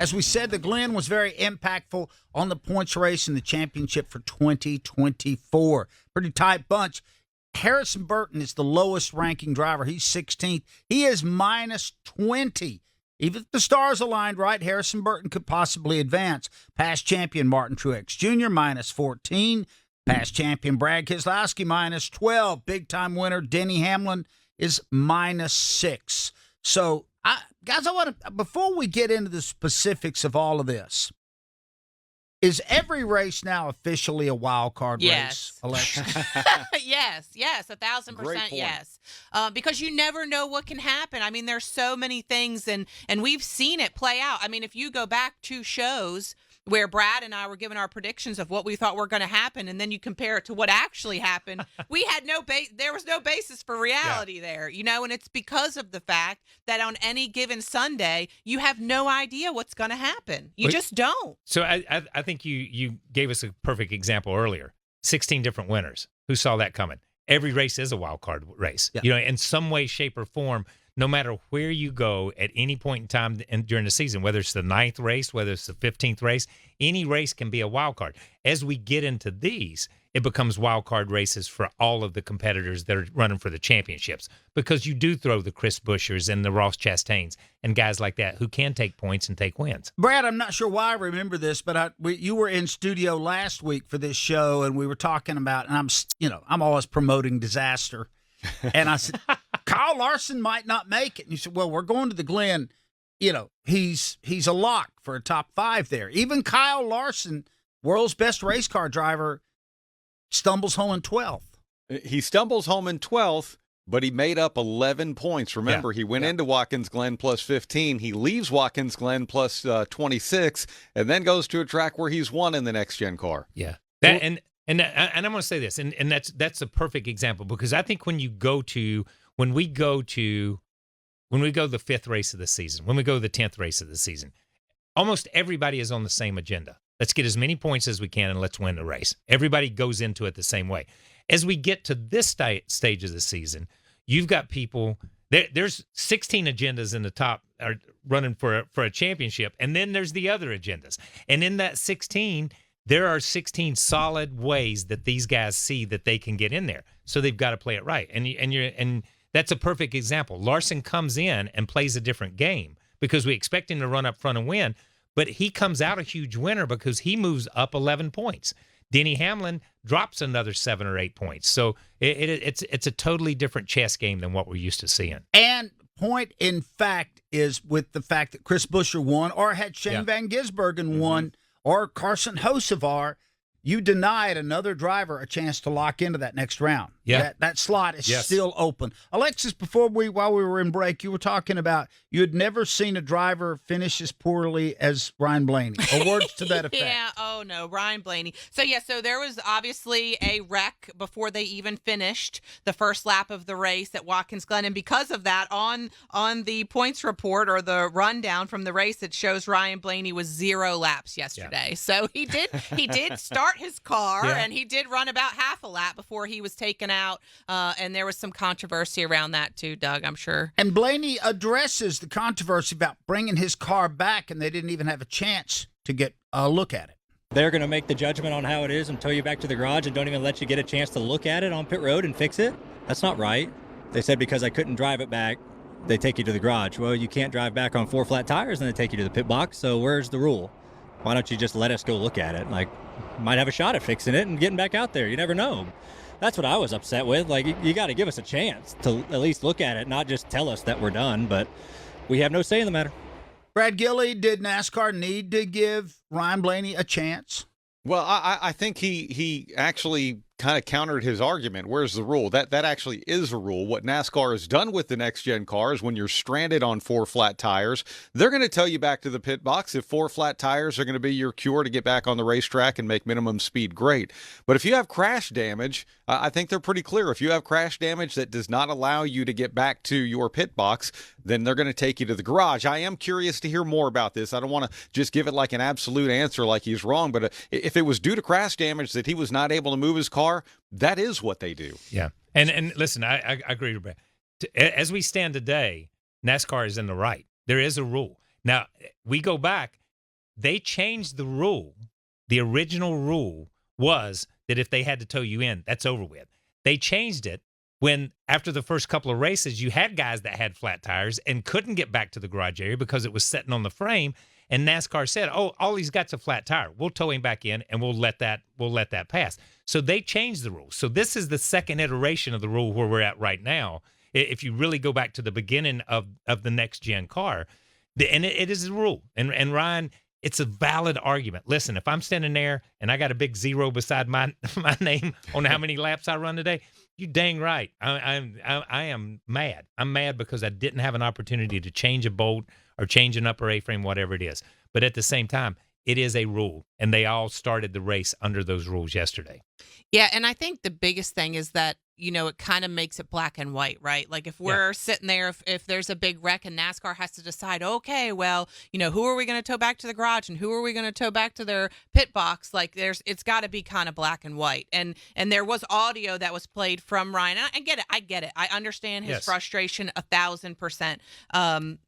As we said, the Glen was very impactful on the points race in the championship for 2024. Pretty tight bunch. Harrison Burton is the lowest ranking driver. He's 16th. He is minus 20. Even if the stars aligned right, Harrison Burton could possibly advance. Past champion Martin Truex Jr. minus 14. Past champion Brad Keselowski minus 12. Big-time winner Denny Hamlin is minus 6. So, guys, I want to, before we get into the specifics of all of this, is every race now officially a wild card race, Alexa? Yes, 1,000% yes. Because you never know what can happen. I mean, there's so many things, and we've seen it play out. I mean, if you go back 2 shows where Brad and I were giving our predictions of what we thought were going to happen, and then you compare it to what actually happened, we had there was no basis for reality there, and it's because of the fact that on any given Sunday, you have no idea what's going to happen. You just don't. So I think you gave us a perfect example earlier. 16 different winners. Who saw that coming? Every race is a wild card race. Yeah. In some way, shape, or form, no matter where you go at any point in time during the season, whether it's the 9th race, whether it's the 15th race, any race can be a wild card. As we get into these, it becomes wild card races for all of the competitors that are running for the championships, because you do throw the Chris Buschers and the Ross Chastains and guys like that who can take points and take wins. Brad, I'm not sure why I remember this, but you were in studio last week for this show, and we were talking about, and I'm always promoting disaster, and I said, Kyle Larson might not make it. And you said, well, we're going to the Glen. He's a lock for a top 5 there. Even Kyle Larson, world's best race car driver, stumbles home in 12th. He stumbles home in 12th, but he made up 11 points. Remember, he went into Watkins Glen plus 15. He leaves Watkins Glen plus 26, and then goes to a track where he's won in the next-gen car. Yeah. And I'm going to say this, and that's a perfect example, because I think when we go the 5th race of the season, when we go the 10th race of the season, almost everybody is on the same agenda. Let's get as many points as we can and let's win the race. Everybody goes into it the same way. As we get to this stage of the season, you've got people, there's 16 agendas in the top are running for a championship, and then there's the other agendas. And in that 16, there are 16 solid ways that these guys see that they can get in there. So they've got to play it right. And that's a perfect example. Larson comes in and plays a different game because we expect him to run up front and win, but he comes out a huge winner because he moves up 11 points. Denny Hamlin drops another 7 or 8 points. So it's a totally different chess game than what we're used to seeing. And point in fact is with the fact that Chris Buescher won, or had Shane Van Gisbergen won, or Carson Hocevar, you denied another driver a chance to lock into that next round. Yeah. That slot is still open. Alexis, while we were in break, you were talking about you had never seen a driver finish as poorly as Ryan Blaney, or words to that effect. Yeah, oh no, Ryan Blaney. So there was obviously a wreck before they even finished the first lap of the race at Watkins Glen, and because of that, on the points report or the rundown from the race, it shows Ryan Blaney was 0 laps yesterday. Yeah. So he did start his car, and he did run about half a lap before he was taken out, and there was some controversy around that too, Doug, I'm sure. And Blaney addresses the controversy about bringing his car back, and they didn't even have a chance to get a look at it. They're going to make the judgment on how it is and tow you back to the garage and don't even let you get a chance to look at it on pit road and fix it? That's not right. They said because I couldn't drive it back, they take you to the garage. Well, you can't drive back on 4 flat tires and they take you to the pit box, so where's the rule? Why don't you just let us go look at it? Might have a shot at fixing it and getting back out there. You never know. That's what I was upset with. You got to give us a chance to at least look at it, not just tell us that we're done, but we have no say in the matter. Brad Gilley, did NASCAR need to give Ryan Blaney a chance? Well, I think he actually kind of countered his argument. Where's the rule? That actually is a rule. What NASCAR has done with the next-gen cars, when you're stranded on 4 flat tires, they're going to tell you back to the pit box if 4 flat tires are going to be your cure to get back on the racetrack and make minimum speed great. But if you have crash damage, I think they're pretty clear. If you have crash damage that does not allow you to get back to your pit box, then they're going to take you to the garage. I am curious to hear more about this. I don't want to just give it like an absolute answer like he's wrong, but if it was due to crash damage that he was not able to move his car, that is what they do. Yeah. And listen, I agree with Brad. As we stand today, NASCAR is in the right. There is a rule. Now, we go back, they changed the rule. The original rule was that if they had to tow you in, that's over with. They changed it when after the first couple of races, you had guys that had flat tires and couldn't get back to the garage area because it was sitting on the frame. And NASCAR said, "Oh, all he's got's a flat tire. We'll tow him back in, and we'll let that pass." So they changed the rule. So this is the second iteration of the rule where we're at right now. If you really go back to the beginning of the next gen car, and it is a rule. And Ryan, it's a valid argument. Listen, if I'm standing there and I got a big zero beside my name on how many laps I run today, you dang right. I am mad. I'm mad because I didn't have an opportunity to change a bolt or change an upper A-frame, whatever it is. But at the same time, it is a rule, and they all started the race under those rules yesterday. Yeah, and I think the biggest thing is that, it kind of makes it black and white, right? Like if we're sitting there, if there's a big wreck and NASCAR has to decide, okay, well, who are we going to tow back to the garage and who are we going to tow back to their pit box? Like it's got to be kind of black and white. And there was audio that was played from Ryan. And I get it. I understand his frustration 1,000%,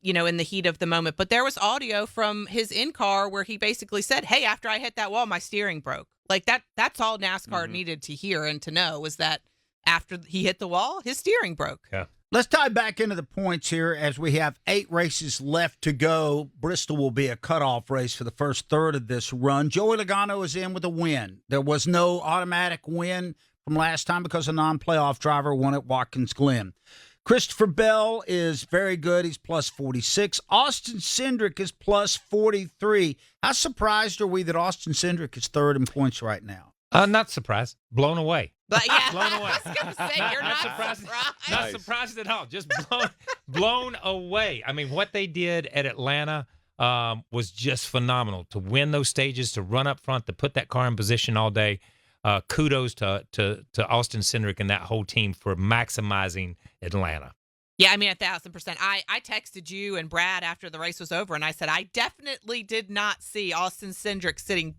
in the heat of the moment. But there was audio from his in-car where he basically said, hey, after I hit that wall, my steering broke. Like that's all NASCAR needed to hear and to know was that after he hit the wall, his steering broke. Yeah. Let's dive back into the points here as we have 8 races left to go. Bristol will be a cutoff race for the first third of this run. Joey Logano is in with a win. There was no automatic win from last time because a non-playoff driver won at Watkins Glen. Christopher Bell is very good. He's plus 46. Austin Cindric is plus 43. How surprised are we that Austin Cindric is third in points right now? Not surprised. Blown away. But yeah, blown away. I was going to say, you're not surprised. Not surprised at all. Just blown away. I mean, what they did at Atlanta was just phenomenal. To win those stages, to run up front, to put that car in position all day. Kudos to Austin Cindric and that whole team for maximizing Atlanta. Yeah, I mean, 1,000%. I texted you and Brad after the race was over, and I said, I definitely did not see Austin Cindric sitting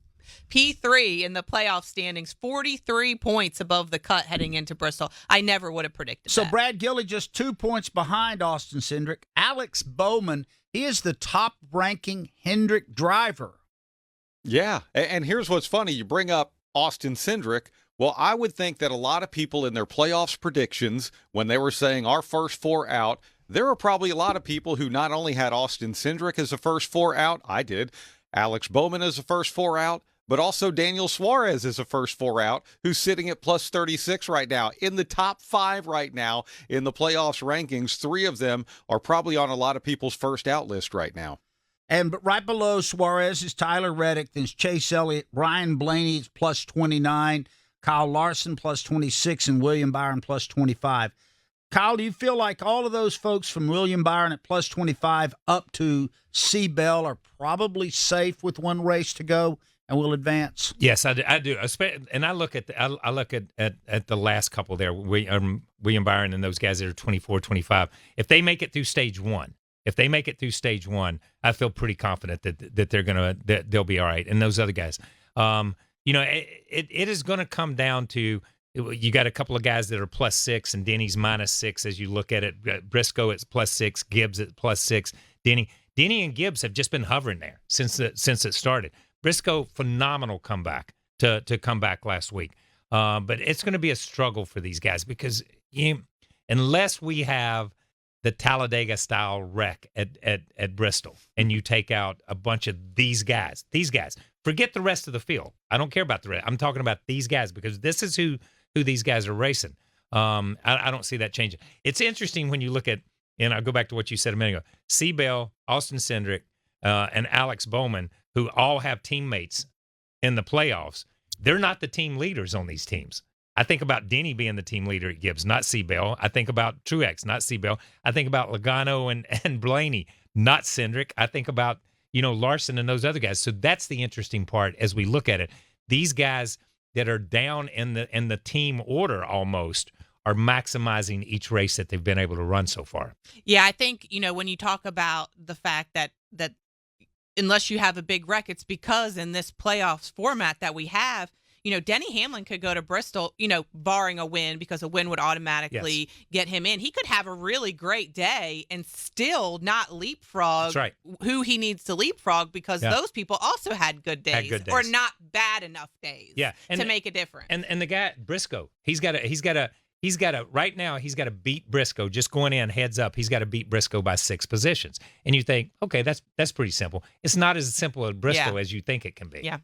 P3 in the playoff standings, 43 points above the cut heading into Bristol. I never would have predicted so that. Brad Gilley just 2 points behind Austin Cindric. Alex Bowman, he is the top-ranking Hendrick driver. Yeah, and here's what's funny. You bring up Austin Cindric. Well, I would think that a lot of people in their playoffs predictions, when they were saying our first 4 out, there are probably a lot of people who not only had Austin Cindric as the first 4 out, I did, Alex Bowman as the first 4 out, but also Daniel Suarez is the first 4 out, who's sitting at plus 36 right now. In the top 5 right now in the playoffs rankings, 3 of them are probably on a lot of people's first out list right now. And right below Suarez is Tyler Reddick, then Chase Elliott, Ryan Blaney is plus 29, Kyle Larson plus 26, and William Byron plus 25. Kyle, do you feel like all of those folks from William Byron at plus 25 up to C. Bell are probably safe with 1 race to go and will advance? Yes, I do. And I look at the last couple there, William Byron and those guys that are 24, 25. If they make it through stage 1, I feel pretty confident that they'll be all right. And those other guys, it is going to come down to, you got a couple of guys that are plus 6 and Denny's minus 6 as you look at it. Briscoe at plus 6, Gibbs at plus 6. Denny and Gibbs have just been hovering there since it started. Briscoe, phenomenal comeback to come back last week. But it's going to be a struggle for these guys because unless we have the Talladega-style wreck at Bristol and you take out a bunch of these guys, forget the rest of the field. I don't care about the rest. I'm talking about these guys because this is who these guys are racing. I don't see that changing. It's interesting when you look at, and I'll go back to what you said a minute ago, C. Bell, Austin Cindric, and Alex Bowman, who all have teammates in the playoffs. They're not the team leaders on these teams. I think about Denny being the team leader at Gibbs, not C. Bell. I think about Truex, not C. Bell. I think about Logano and Blaney, not Cindric. I think about, Larson and those other guys. So that's the interesting part as we look at it. These guys that are down in the team order almost are maximizing each race that they've been able to run so far. Yeah, I think, when you talk about the fact that unless you have a big wreck, it's because in this playoffs format that we have, Denny Hamlin could go to Bristol, barring a win, because a win would automatically get him in. He could have a really great day and still not leapfrog who he needs to leapfrog, because those people also had good days, or not bad enough days to make a difference. And the guy, Briscoe, he's got to right now, he's got to beat Briscoe just going in heads up. He's got to beat Briscoe by 6 positions. And you think, okay, that's pretty simple. It's not as simple at Bristol as you think it can be. Yeah.